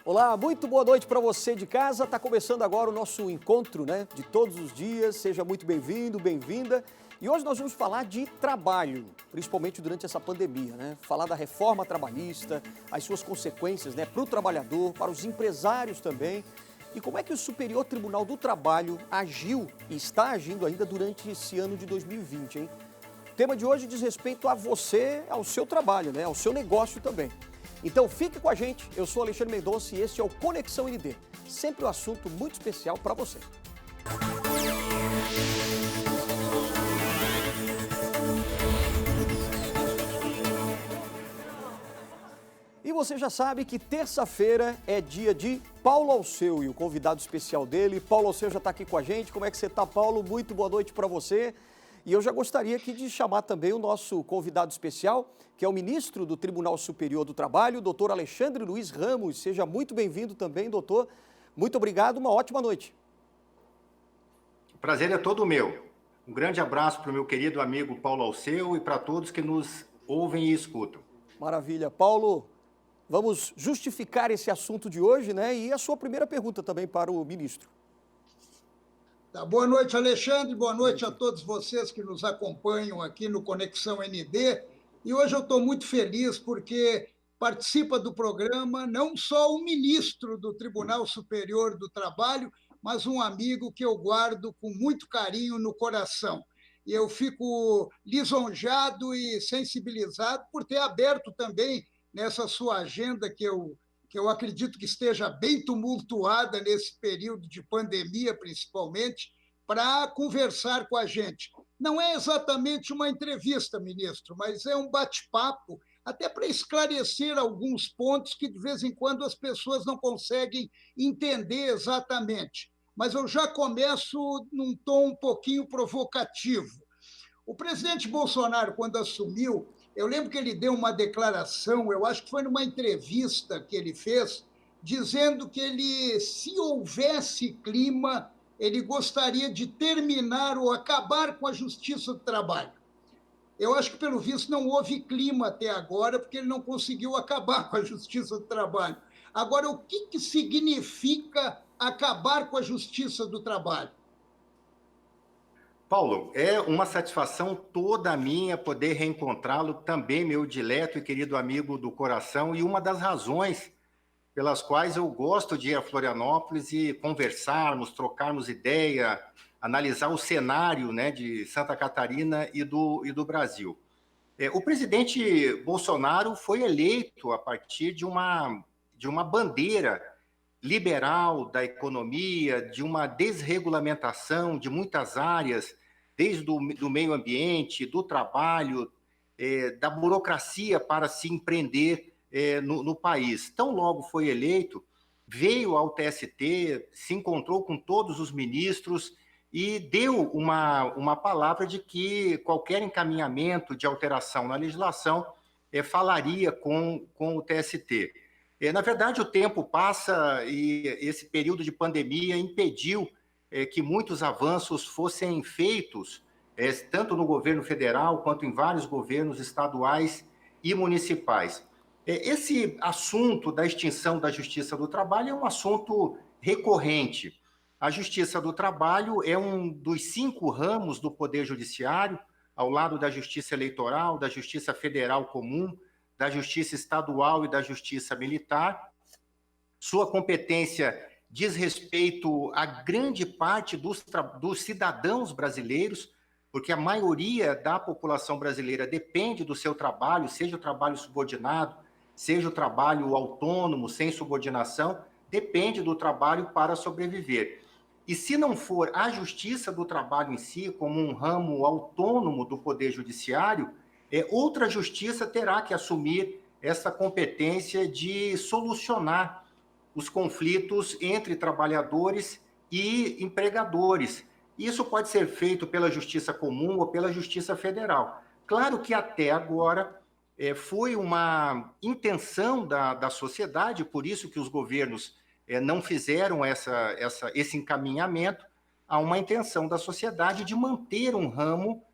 Olá, muito boa noite para você de casa. Está começando agora o nosso encontro, de todos os dias. Seja muito bem-vindo, bem-vinda. E hoje nós vamos falar de trabalho, principalmente durante essa pandemia, Falar da reforma trabalhista, as suas consequências, para o trabalhador, para os empresários também. E como é que o Superior Tribunal do Trabalho agiu e está agindo ainda durante esse ano de 2020, hein? O tema de hoje diz respeito a você, ao seu trabalho, ao seu negócio também. Então fique com a gente, eu sou Alexandre Mendonça e este é o Conexão ND. Sempre um assunto muito especial para você. E você já sabe que terça-feira é dia de Paulo Alceu e o convidado especial dele, Paulo Alceu já está aqui com a gente. Como é que você está, Paulo? Muito boa noite para você. E eu já gostaria aqui de chamar também o nosso convidado especial, que é o ministro do Tribunal Superior do Trabalho, doutor Alexandre Luiz Ramos. Seja muito bem-vindo também, doutor. Muito obrigado, uma ótima noite. O prazer é todo meu. Um grande abraço para o meu querido amigo Paulo Alceu e para todos que nos ouvem e escutam. Maravilha. Paulo, vamos justificar esse assunto de hoje, E a sua primeira pergunta também para o ministro. Tá, boa noite, Alexandre. Boa noite a todos vocês que nos acompanham aqui no Conexão ND. E hoje eu estou muito feliz porque participa do programa não só o ministro do Tribunal Superior do Trabalho, mas um amigo que eu guardo com muito carinho no coração. E eu fico lisonjeado e sensibilizado por ter aberto também nessa sua agenda que eu acredito que esteja bem tumultuada nesse período de pandemia, principalmente, para conversar com a gente. Não é exatamente uma entrevista, ministro, mas é um bate-papo, até para esclarecer alguns pontos que, de vez em quando, as pessoas não conseguem entender exatamente. Mas eu já começo num tom um pouquinho provocativo. O presidente Bolsonaro, quando assumiu, eu lembro que ele deu uma declaração, eu acho que foi numa entrevista que ele fez, dizendo que ele, se houvesse clima, ele gostaria de terminar ou acabar com a Justiça do Trabalho. Eu acho que, pelo visto, não houve clima até agora, porque ele não conseguiu acabar com a Justiça do Trabalho. Agora, o que significa acabar com a Justiça do Trabalho? Paulo, é uma satisfação toda minha poder reencontrá-lo, também meu dileto e querido amigo do coração, e uma das razões pelas quais eu gosto de ir a Florianópolis e conversarmos, trocarmos ideia, analisar o cenário de Santa Catarina e do Brasil. O presidente Bolsonaro foi eleito a partir de uma bandeira liberal da economia, de uma desregulamentação de muitas áreas, desde do meio ambiente, do trabalho, da burocracia para se empreender no país. Tão logo foi eleito, veio ao TST, se encontrou com todos os ministros e deu uma palavra de que qualquer encaminhamento de alteração na legislação falaria com o TST. Na verdade, o tempo passa e esse período de pandemia impediu que muitos avanços fossem feitos, tanto no governo federal quanto em vários governos estaduais e municipais. Esse assunto da extinção da Justiça do Trabalho é um assunto recorrente. A Justiça do Trabalho é um dos 5 ramos do Poder Judiciário, ao lado da Justiça Eleitoral, da Justiça Federal Comum, da Justiça Estadual e da Justiça Militar. Sua competência diz respeito a grande parte dos cidadãos brasileiros, porque a maioria da população brasileira depende do seu trabalho, seja o trabalho subordinado, seja o trabalho autônomo, sem subordinação, depende do trabalho para sobreviver. E se não for a Justiça do Trabalho em si, como um ramo autônomo do Poder Judiciário, outra justiça terá que assumir essa competência de solucionar os conflitos entre trabalhadores e empregadores. Isso pode ser feito pela Justiça Comum ou pela Justiça Federal. Claro que até agora foi uma intenção da sociedade, por isso que os governos não fizeram esse encaminhamento, a uma intenção da sociedade de manter um ramo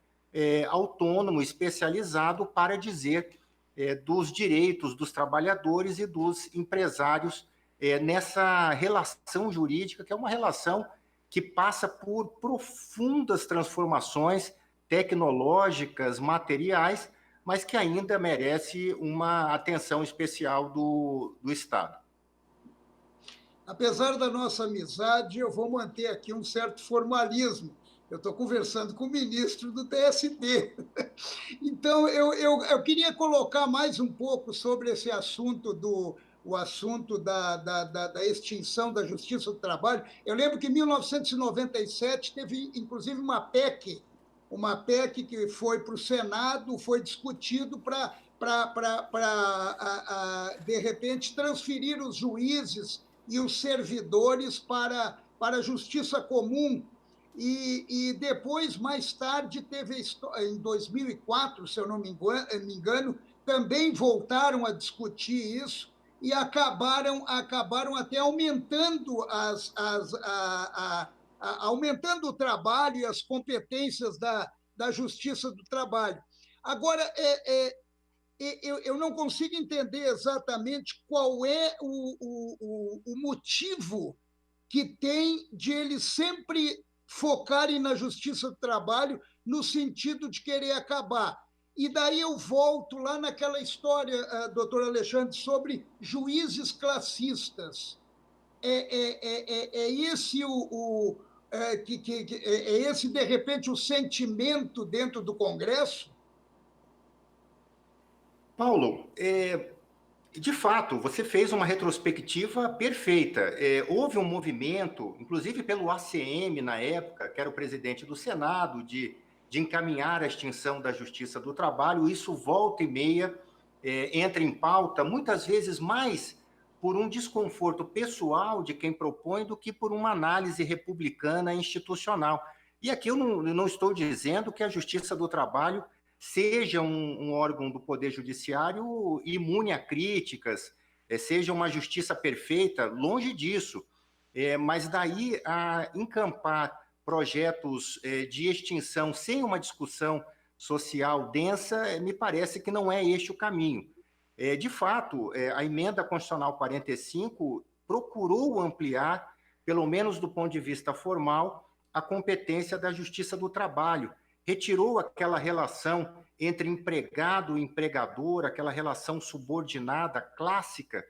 autônomo, especializado para dizer dos direitos dos trabalhadores e dos empresários nessa relação jurídica, que é uma relação que passa por profundas transformações tecnológicas, materiais, mas que ainda merece uma atenção especial do Estado. Apesar da nossa amizade, eu vou manter aqui um certo formalismo. Eu estou conversando com o ministro do TST. Então, eu queria colocar mais um pouco sobre esse assunto o assunto da extinção da Justiça do Trabalho. Eu lembro que em 1997 teve, inclusive, uma PEC que foi para o Senado, foi discutido para, de repente, transferir os juízes e os servidores para a justiça comum. E depois, mais tarde, teve em 2004, se eu não me engano, também voltaram a discutir isso e acabaram até aumentando aumentando o trabalho e as competências da Justiça do Trabalho. Agora, eu não consigo entender exatamente qual é o motivo que tem de eles sempre focarem na Justiça do Trabalho no sentido de querer acabar. E daí eu volto lá naquela história, doutor Alexandre, sobre juízes classistas. É esse é esse, de repente, o sentimento dentro do Congresso? Paulo, de fato, você fez uma retrospectiva perfeita. Houve um movimento, inclusive pelo ACM na época, que era o presidente do Senado, de encaminhar a extinção da Justiça do Trabalho. Isso volta e meia entra em pauta, muitas vezes mais por um desconforto pessoal de quem propõe do que por uma análise republicana institucional. E aqui eu não estou dizendo que a Justiça do Trabalho seja um órgão do Poder Judiciário imune a críticas, seja uma justiça perfeita, longe disso. Mas daí a encampar projetos de extinção sem uma discussão social densa, me parece que não é este o caminho. De fato, a emenda constitucional 45 procurou ampliar, pelo menos do ponto de vista formal, a competência da Justiça do Trabalho, retirou aquela relação entre empregado e empregador, aquela relação subordinada clássica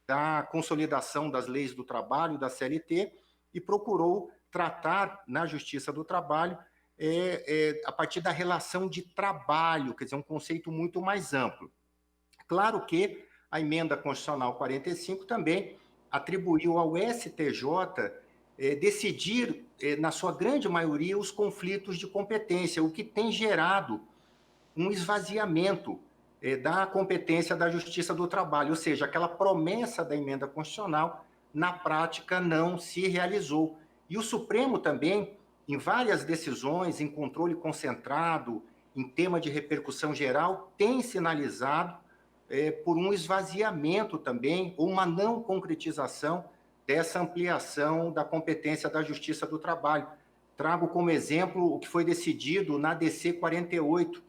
da consolidação das leis do trabalho, da CLT, e procurou tratar na Justiça do Trabalho a partir da relação de trabalho, quer dizer, um conceito muito mais amplo. Claro que a emenda constitucional 45 também atribuiu ao STJ decidir, na sua grande maioria, os conflitos de competência, o que tem gerado um esvaziamento da competência da Justiça do Trabalho, ou seja, aquela promessa da emenda constitucional, na prática, não se realizou. E o Supremo também, em várias decisões, em controle concentrado, em tema de repercussão geral, tem sinalizado por um esvaziamento também, ou uma não concretização dessa ampliação da competência da Justiça do Trabalho. Trago como exemplo o que foi decidido na DC 48,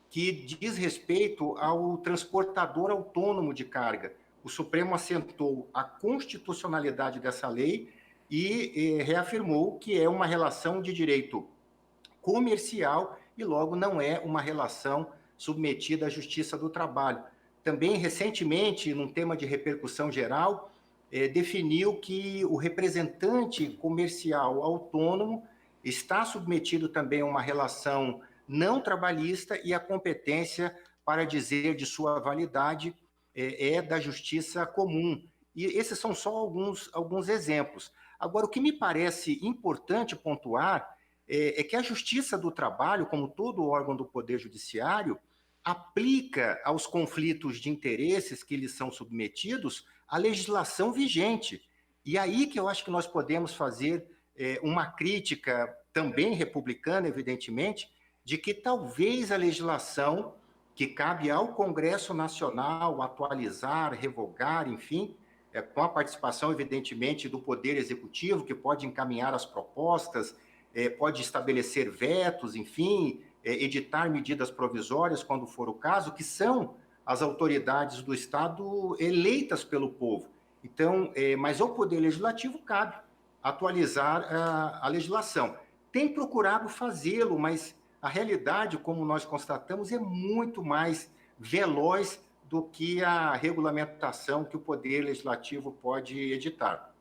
que diz respeito ao transportador autônomo de carga. O Supremo assentou a constitucionalidade dessa lei e reafirmou que é uma relação de direito comercial e, logo, não é uma relação submetida à Justiça do Trabalho. Também, recentemente, num tema de repercussão geral, definiu que o representante comercial autônomo está submetido também a uma relação não trabalhista e a competência para dizer de sua validade é da justiça comum. E esses são só alguns exemplos. Agora, o que me parece importante pontuar é que a Justiça do Trabalho, como todo órgão do Poder Judiciário, aplica aos conflitos de interesses que lhes são submetidos a legislação vigente. E aí que eu acho que nós podemos fazer uma crítica também republicana, evidentemente, de que talvez a legislação que cabe ao Congresso Nacional atualizar, revogar, enfim, com a participação, evidentemente, do Poder Executivo, que pode encaminhar as propostas, pode estabelecer vetos, enfim, editar medidas provisórias, quando for o caso, que são as autoridades do Estado eleitas pelo povo. Então, mas ao Poder Legislativo cabe atualizar a legislação. Tem procurado fazê-lo, mas a realidade, como nós constatamos, é muito mais veloz do que a regulamentação que o Poder Legislativo pode editar.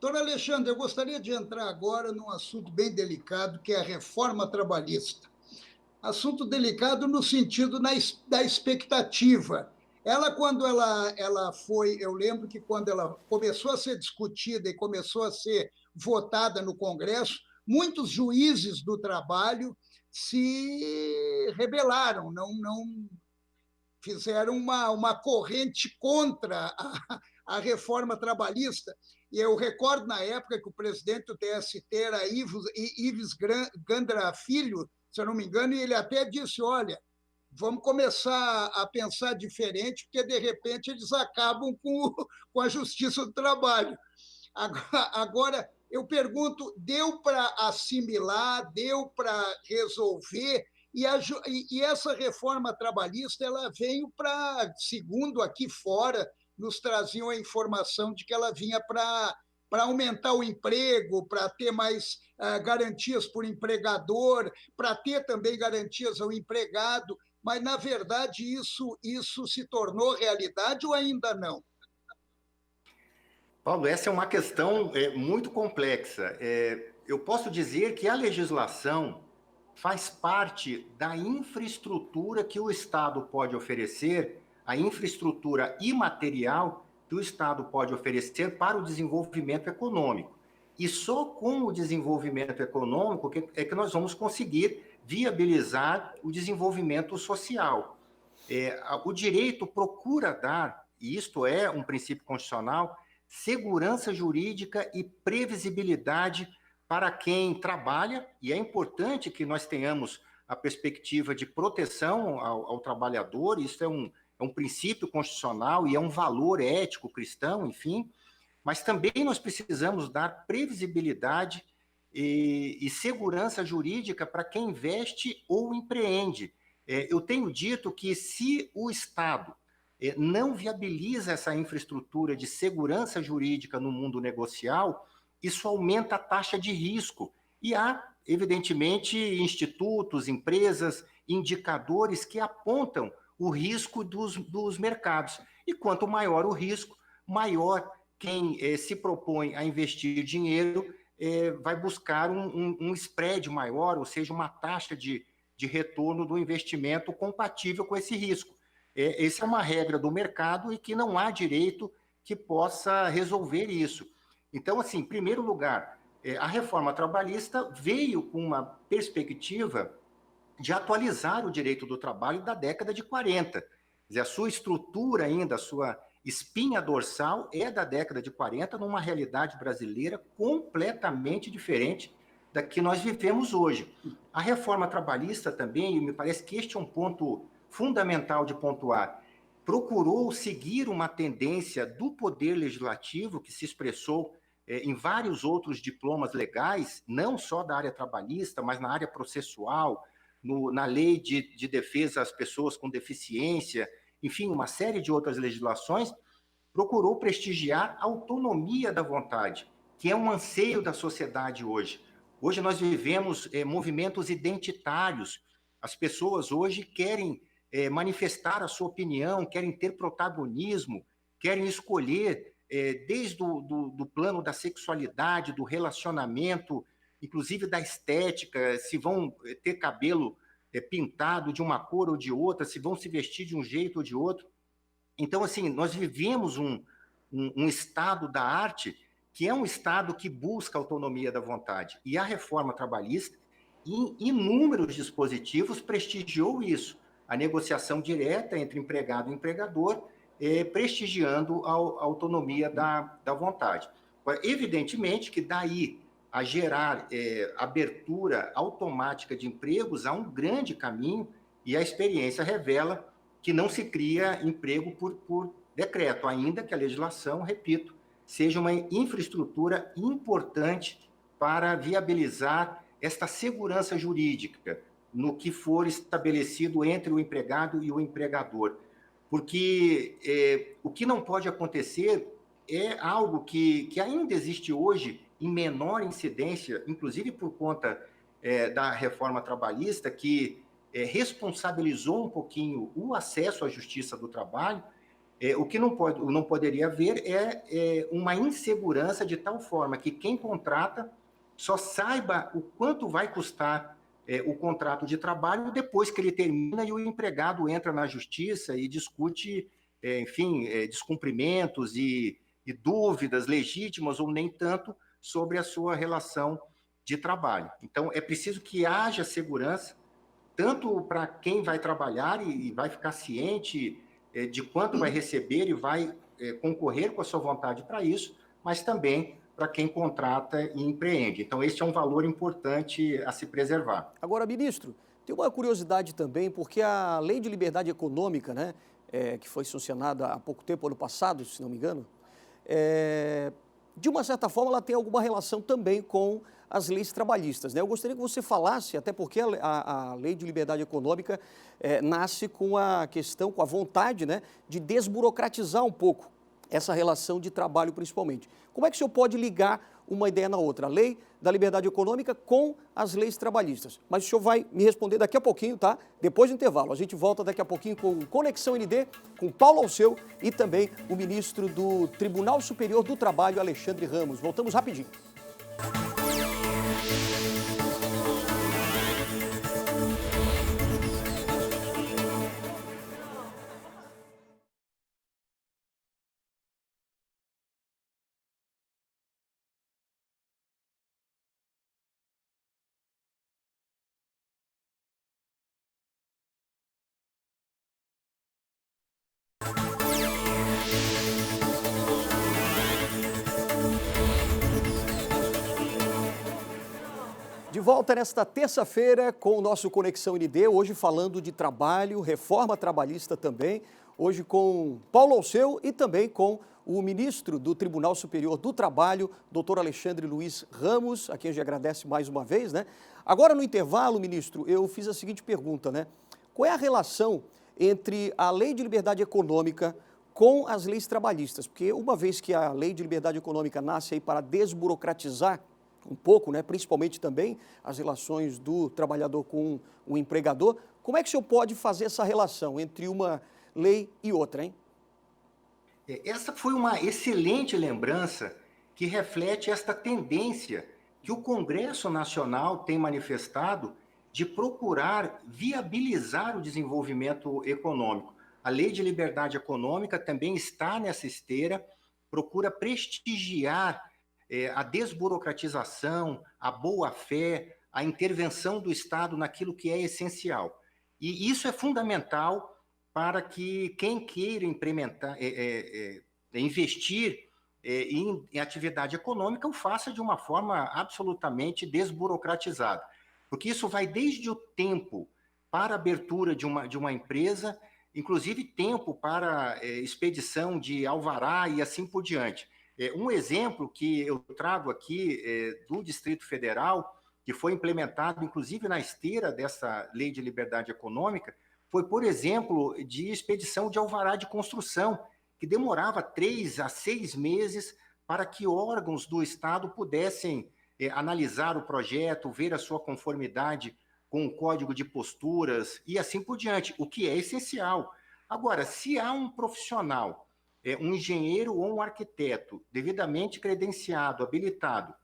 Doutor Alexandre, eu gostaria de entrar agora num assunto bem delicado, que é a reforma trabalhista. Assunto delicado no sentido da expectativa. Quando ela foi, eu lembro que quando ela começou a ser discutida e começou a ser votada no Congresso, muitos juízes do trabalho se rebelaram, não fizeram uma corrente contra a reforma trabalhista. E eu recordo na época que o presidente do TST era Ives Gandra Filho, se eu não me engano, e ele até disse, olha, vamos começar a pensar diferente, porque, de repente, eles acabam com a justiça do trabalho. Agora, eu pergunto, deu para assimilar, deu para resolver, e essa reforma trabalhista ela veio para, segundo aqui fora, nos traziam a informação de que ela vinha para aumentar o emprego, para ter mais garantias para o empregador, para ter também garantias ao empregado, mas, na verdade, isso se tornou realidade ou ainda não? Paulo, essa é uma questão muito complexa. Eu posso dizer que a legislação faz parte da infraestrutura que o Estado pode oferecer, a infraestrutura imaterial que o Estado pode oferecer para o desenvolvimento econômico. E só com o desenvolvimento econômico é que nós vamos conseguir viabilizar o desenvolvimento social. O direito procura dar, e isto é um princípio constitucional, segurança jurídica e previsibilidade para quem trabalha, e é importante que nós tenhamos a perspectiva de proteção ao trabalhador, isso é um princípio constitucional e é um valor ético cristão, enfim, mas também nós precisamos dar previsibilidade e segurança jurídica para quem investe ou empreende. Eu tenho dito que se o Estado não viabiliza essa infraestrutura de segurança jurídica no mundo negocial, isso aumenta a taxa de risco. E há, evidentemente, institutos, empresas, indicadores que apontam o risco dos mercados. E quanto maior o risco, maior quem se propõe a investir dinheiro vai buscar um spread maior, ou seja, uma taxa de retorno do investimento compatível com esse risco. Essa é uma regra do mercado e que não há direito que possa resolver isso. Então, assim, em primeiro lugar, a reforma trabalhista veio com uma perspectiva de atualizar o direito do trabalho da década de 40. Quer dizer, a sua estrutura ainda, a sua espinha dorsal é da década de 40, numa realidade brasileira completamente diferente da que nós vivemos hoje. A reforma trabalhista também, me parece que este é um ponto fundamental de pontuar, procurou seguir uma tendência do Poder Legislativo, que se expressou em vários outros diplomas legais, não só da área trabalhista, mas na área processual, na lei de defesa às pessoas com deficiência, enfim, uma série de outras legislações, procurou prestigiar a autonomia da vontade, que é um anseio da sociedade hoje. Hoje nós vivemos movimentos identitários. As pessoas hoje querem manifestar a sua opinião, querem ter protagonismo, querem escolher, desde do plano da sexualidade, do relacionamento, inclusive da estética, se vão ter cabelo pintado de uma cor ou de outra, se vão se vestir de um jeito ou de outro. Então, assim, nós vivemos um estado da arte que é um estado que busca a autonomia da vontade. E a reforma trabalhista, em inúmeros dispositivos, prestigiou isso. A negociação direta entre empregado e empregador, prestigiando a autonomia da vontade. Evidentemente que daí a gerar abertura automática de empregos há um grande caminho, e a experiência revela que não se cria emprego por decreto, ainda que a legislação, repito, seja uma infraestrutura importante para viabilizar esta segurança jurídica no que for estabelecido entre o empregado e o empregador. porque o que não pode acontecer é algo que ainda existe hoje em menor incidência, inclusive por conta da reforma trabalhista, que responsabilizou um pouquinho o acesso à justiça do trabalho. O que não poderia haver é uma insegurança de tal forma que quem contrata só saiba o quanto vai custar o contrato de trabalho depois que ele termina e o empregado entra na justiça e discute, enfim, descumprimentos e dúvidas legítimas ou nem tanto sobre a sua relação de trabalho. Então, é preciso que haja segurança, tanto para quem vai trabalhar e vai ficar ciente de quanto vai receber e vai concorrer com a sua vontade para isso, mas também para quem contrata e empreende. Então, este é um valor importante a se preservar. Agora, ministro, tem uma curiosidade também, porque a Lei de Liberdade Econômica, né, que foi sancionada há pouco tempo, ano passado, se não me engano, de uma certa forma ela tem alguma relação também com as leis trabalhistas, né? Eu gostaria que você falasse, até porque a Lei de Liberdade Econômica nasce com a questão, com a vontade, né, de desburocratizar um pouco essa relação de trabalho, principalmente. Como é que o senhor pode ligar uma ideia na outra, a Lei da Liberdade Econômica com as leis trabalhistas? Mas o senhor vai me responder daqui a pouquinho, tá? Depois do intervalo. A gente volta daqui a pouquinho com Conexão ND, com Paulo Alceu e também o ministro do Tribunal Superior do Trabalho, Alexandre Ramos. Voltamos rapidinho. De volta nesta terça-feira com o nosso Conexão ND, hoje falando de trabalho, reforma trabalhista também, hoje com Paulo Alceu e também com o ministro do Tribunal Superior do Trabalho, doutor Alexandre Luiz Ramos, a quem a gente agradece mais uma vez, né? Agora no intervalo, ministro, eu fiz a seguinte pergunta, né? Qual é a relação entre a Lei de Liberdade Econômica com as leis trabalhistas? Porque uma vez que a Lei de Liberdade Econômica nasce aí para desburocratizar um pouco, né, principalmente também as relações do trabalhador com o empregador, como é que o senhor pode fazer essa relação entre uma lei e outra, hein? Essa foi uma excelente lembrança que reflete esta tendência que o Congresso Nacional tem manifestado de procurar viabilizar o desenvolvimento econômico. A Lei de Liberdade Econômica também está nessa esteira, procura prestigiar a desburocratização, a boa-fé, a intervenção do Estado naquilo que é essencial. E isso é fundamental para que quem queira implementar, investir em atividade econômica o faça de uma forma absolutamente desburocratizada. Porque isso vai desde o tempo para a abertura de uma empresa, inclusive tempo para expedição de alvará e assim por diante. Um exemplo que eu trago aqui do Distrito Federal, que foi implementado inclusive na esteira dessa Lei de Liberdade Econômica, foi, por exemplo, de expedição de alvará de construção, que demorava 3 a 6 meses para que órgãos do Estado pudessem analisar o projeto, ver a sua conformidade com o código de posturas e assim por diante, o que é essencial. Agora, se há um profissional, um engenheiro ou um arquiteto devidamente credenciado, habilitado,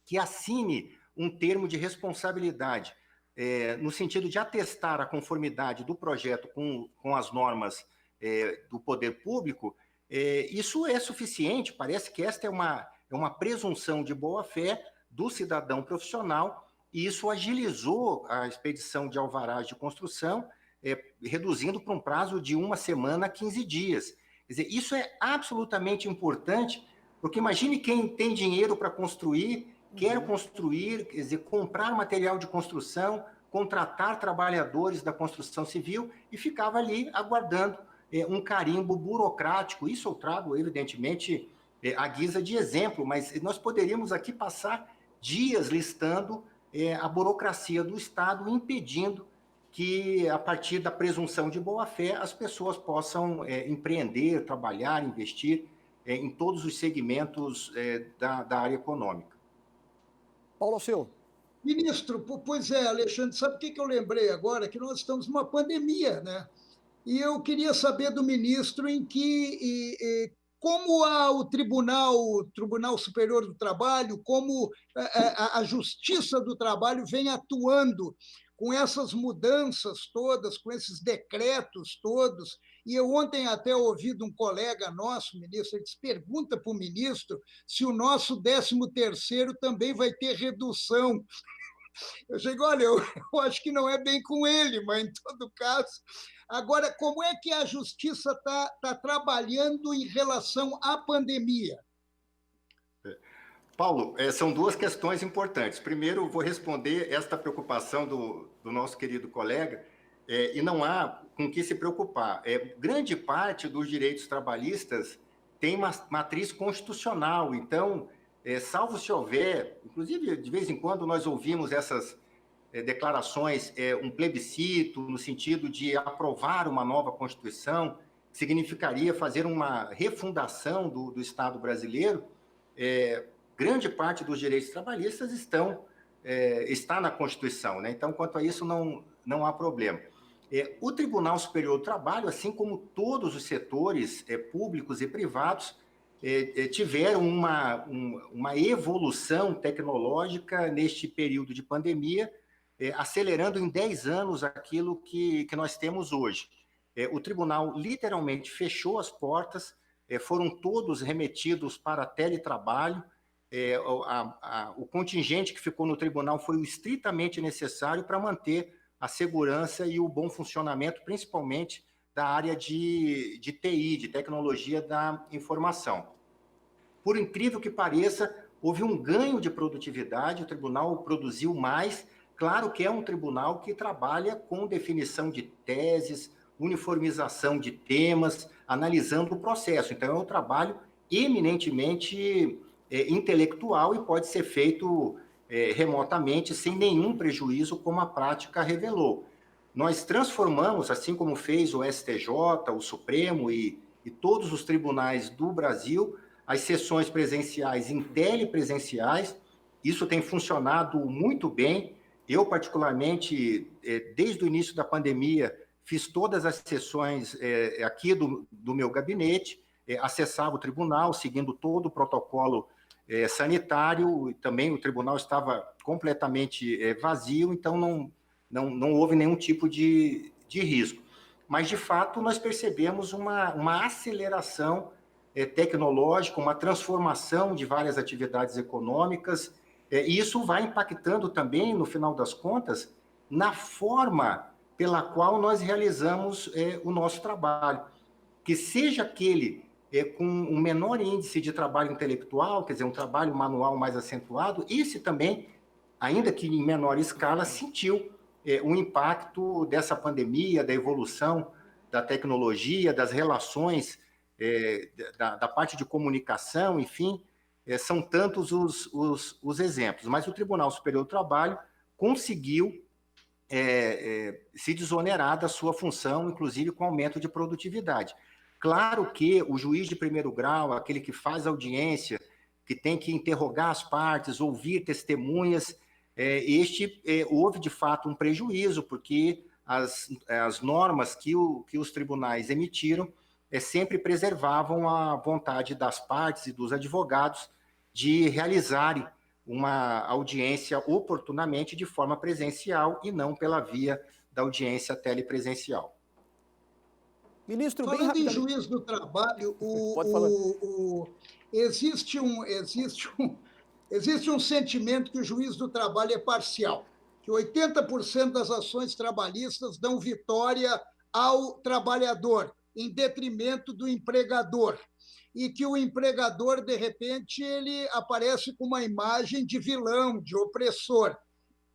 que assine um termo de responsabilidade no sentido de atestar a conformidade do projeto com as normas do poder público, isso é suficiente. Parece que esta é uma presunção de boa-fé do cidadão profissional e isso agilizou a expedição de alvarás de construção, reduzindo para um prazo de 1 semana a 15 dias. Quer dizer, isso é absolutamente importante, porque imagine quem tem dinheiro para construir, quer construir, quer dizer, comprar material de construção, contratar trabalhadores da construção civil e ficava ali aguardando um carimbo burocrático. Isso eu trago, evidentemente, à guisa de exemplo, mas nós poderíamos aqui passar dias listando a burocracia do Estado impedindo que, a partir da presunção de boa-fé, as pessoas possam empreender, trabalhar, investir em todos os segmentos da área econômica. Paulo Alceu. Ministro, pois é, Alexandre, sabe o que eu lembrei agora? Que nós estamos numa pandemia, né? E eu queria saber do ministro como o Tribunal Superior do Trabalho, como a Justiça do Trabalho vem atuando com essas mudanças todas, com esses decretos todos. E eu ontem até ouvi de um colega nosso, ministro, ele disse, pergunta para o ministro se o nosso 13º também vai ter redução. Eu digo, olha, eu acho que não é bem com ele, mas em todo caso. Agora, como é que a Justiça está trabalhando em relação à pandemia? Paulo, são duas questões importantes. Primeiro, vou responder esta preocupação do nosso querido colega, e não há com que se preocupar. Grande parte dos direitos trabalhistas tem matriz constitucional, então, salvo se houver, inclusive, de vez em quando nós ouvimos essas declarações, um plebiscito, no sentido de aprovar uma nova Constituição, que significaria fazer uma refundação do Estado brasileiro, grande parte dos direitos trabalhistas está na Constituição, né? Então, quanto a isso, não há problema. O Tribunal Superior do Trabalho, assim como todos os setores públicos e privados, tiveram uma evolução tecnológica neste período de pandemia, acelerando em 10 anos aquilo que nós temos hoje. O tribunal literalmente fechou as portas, foram todos remetidos para teletrabalho, o contingente que ficou no tribunal foi o estritamente necessário para manter a segurança e o bom funcionamento, principalmente da área de TI, de tecnologia da informação. Por incrível que pareça, houve um ganho de produtividade, o tribunal produziu mais. Claro que é um tribunal que trabalha com definição de teses, uniformização de temas, analisando o processo. Então, é um trabalho eminentemente intelectual e pode ser feito remotamente, sem nenhum prejuízo, como a prática revelou. Nós transformamos, assim como fez o STJ, o Supremo e todos os tribunais do Brasil, as sessões presenciais em telepresenciais. Isso tem funcionado muito bem. Eu, particularmente, desde o início da pandemia, fiz todas as sessões aqui do meu gabinete, acessava o tribunal, seguindo todo o protocolo sanitário, e também o tribunal estava completamente vazio, então não houve nenhum tipo de risco. Mas, de fato, nós percebemos uma aceleração tecnológica, uma transformação de várias atividades econômicas, e isso vai impactando também, no final das contas, na forma pela qual nós realizamos o nosso trabalho. Que seja aquele com um menor índice de trabalho intelectual, quer dizer, um trabalho manual mais acentuado, esse também, ainda que em menor escala, sentiu o impacto dessa pandemia, da evolução da tecnologia, das relações, da parte de comunicação, enfim, são tantos os exemplos. Mas o Tribunal Superior do Trabalho conseguiu se desonerar da sua função, inclusive com aumento de produtividade. Claro que o juiz de primeiro grau, aquele que faz audiência, que tem que interrogar as partes, ouvir testemunhas, houve de fato um prejuízo, porque as normas que os tribunais emitiram sempre preservavam a vontade das partes e dos advogados de realizarem uma audiência oportunamente de forma presencial e não pela via da audiência telepresencial. Ministro, falando em juiz do trabalho, existe um sentimento que o juiz do trabalho é parcial, que 80% das ações trabalhistas dão vitória ao trabalhador, em detrimento do empregador, e que o empregador, de repente, ele aparece com uma imagem de vilão, de opressor.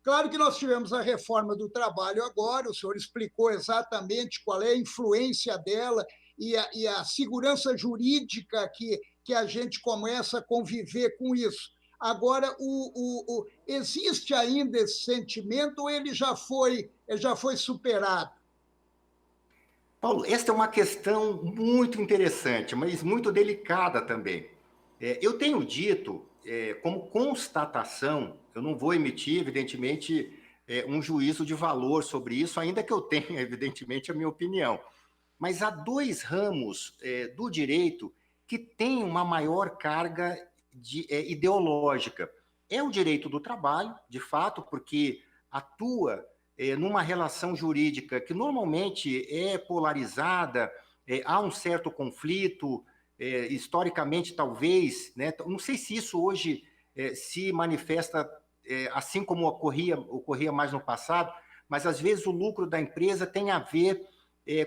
Claro que nós tivemos a reforma do trabalho agora, o senhor explicou exatamente qual é a influência dela e a segurança jurídica que a gente começa a conviver com isso. Agora, existe ainda esse sentimento ou ele já foi superado? Paulo, esta é uma questão muito interessante, mas muito delicada também. Eu tenho dito, como constatação, eu não vou emitir, evidentemente, um juízo de valor sobre isso, ainda que eu tenha, evidentemente, a minha opinião. Mas há dois ramos do direito que têm uma maior carga ideológica. É o direito do trabalho, de fato, porque atua numa relação jurídica que normalmente é polarizada, há um certo conflito, historicamente talvez, né? Não sei se isso hoje se manifesta assim como ocorria mais no passado, mas às vezes o lucro da empresa tem a ver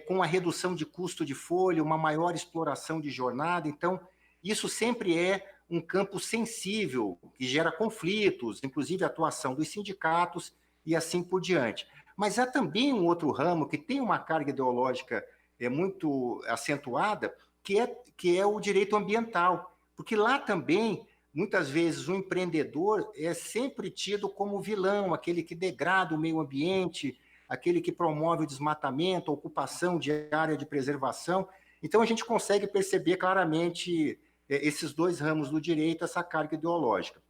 com a redução de custo de folha, uma maior exploração de jornada. Então, isso sempre é um campo sensível, que gera conflitos, inclusive a atuação dos sindicatos e assim por diante. Mas há também um outro ramo que tem uma carga ideológica muito acentuada, que é o direito ambiental, porque lá também, muitas vezes, o empreendedor é sempre tido como vilão, aquele que degrada o meio ambiente, aquele que promove o desmatamento, a ocupação de área de preservação. Então, a gente consegue perceber claramente esses dois ramos do direito, essa carga ideológica.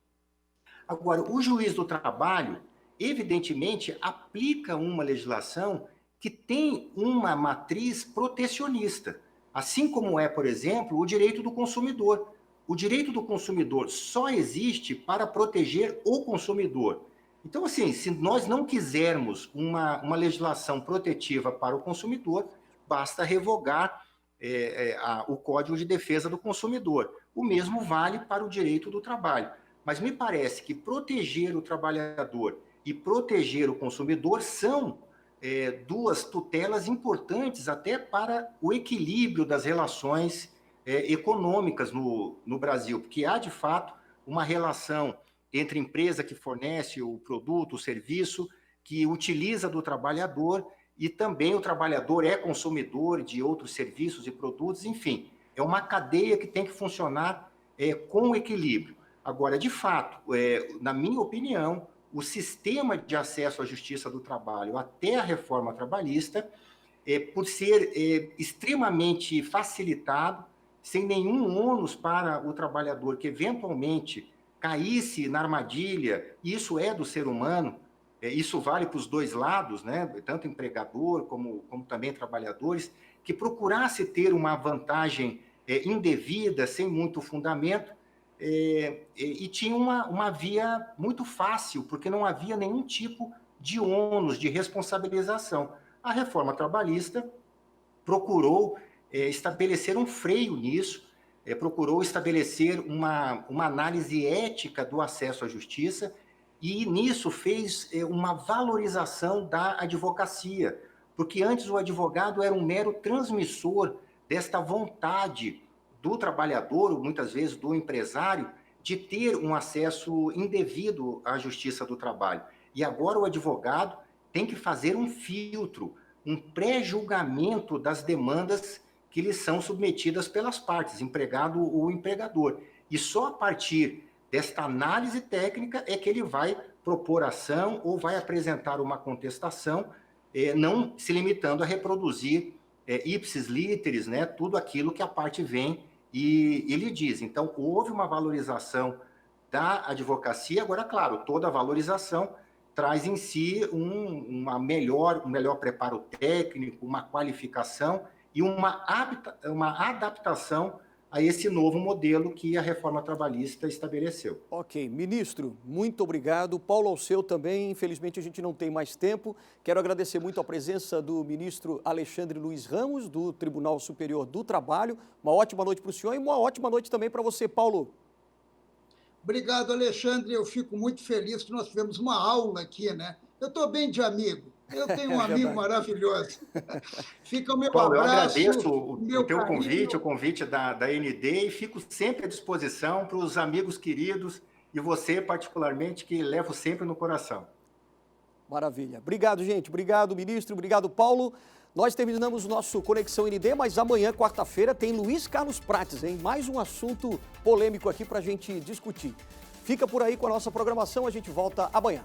Agora, o juiz do trabalho, evidentemente, aplica uma legislação que tem uma matriz protecionista, assim como é, por exemplo, o direito do consumidor. O direito do consumidor só existe para proteger o consumidor. Então, assim, se nós não quisermos uma legislação protetiva para o consumidor, basta revogar o Código de Defesa do Consumidor. O mesmo vale para o direito do trabalho. Mas me parece que proteger o trabalhador e proteger o consumidor são duas tutelas importantes até para o equilíbrio das relações econômicas no Brasil, porque há, de fato, uma relação entre a empresa que fornece o produto, o serviço, que utiliza do trabalhador, e também o trabalhador é consumidor de outros serviços e produtos, enfim, é uma cadeia que tem que funcionar com equilíbrio. Agora, de fato, na minha opinião, o sistema de acesso à justiça do trabalho até a reforma trabalhista, por ser extremamente facilitado, sem nenhum ônus para o trabalhador que eventualmente caísse na armadilha, isso é do ser humano, isso vale para os dois lados, né? Tanto empregador como também trabalhadores, que procurasse ter uma vantagem indevida, sem muito fundamento, e tinha uma via muito fácil, porque não havia nenhum tipo de ônus, de responsabilização. A reforma trabalhista procurou estabelecer um freio nisso, procurou estabelecer uma análise ética do acesso à justiça e nisso fez uma valorização da advocacia, porque antes o advogado era um mero transmissor desta vontade do trabalhador, ou muitas vezes do empresário, de ter um acesso indevido à justiça do trabalho. E agora o advogado tem que fazer um filtro, um pré-julgamento das demandas que lhes são submetidas pelas partes, empregado ou empregador. E só a partir desta análise técnica é que ele vai propor ação ou vai apresentar uma contestação, não se limitando a reproduzir ipsis literis, né, tudo aquilo que a parte vem e lhe diz. Então, houve uma valorização da advocacia. Agora, claro, toda valorização traz em si um melhor preparo técnico, uma qualificação e uma adaptação a esse novo modelo que a reforma trabalhista estabeleceu. Ok, ministro, muito obrigado. Paulo Alceu também, infelizmente a gente não tem mais tempo. Quero agradecer muito a presença do ministro Alexandre Luiz Ramos, do Tribunal Superior do Trabalho. Uma ótima noite para o senhor e uma ótima noite também para você, Paulo. Obrigado, Alexandre. Eu fico muito feliz que nós tivemos uma aula aqui, né? Eu estou bem de amigo. Eu tenho um amigo maravilhoso. Fica o meu Paulo, abraço. Eu agradeço o teu carinho. o convite da ND, e fico sempre à disposição para os amigos queridos e você, particularmente, que levo sempre no coração. Maravilha. Obrigado, gente. Obrigado, ministro. Obrigado, Paulo. Nós terminamos o nosso Conexão ND, mas amanhã, quarta-feira, tem Luiz Carlos Prates, hein? Mais um assunto polêmico aqui para a gente discutir. Fica por aí com a nossa programação, a gente volta amanhã.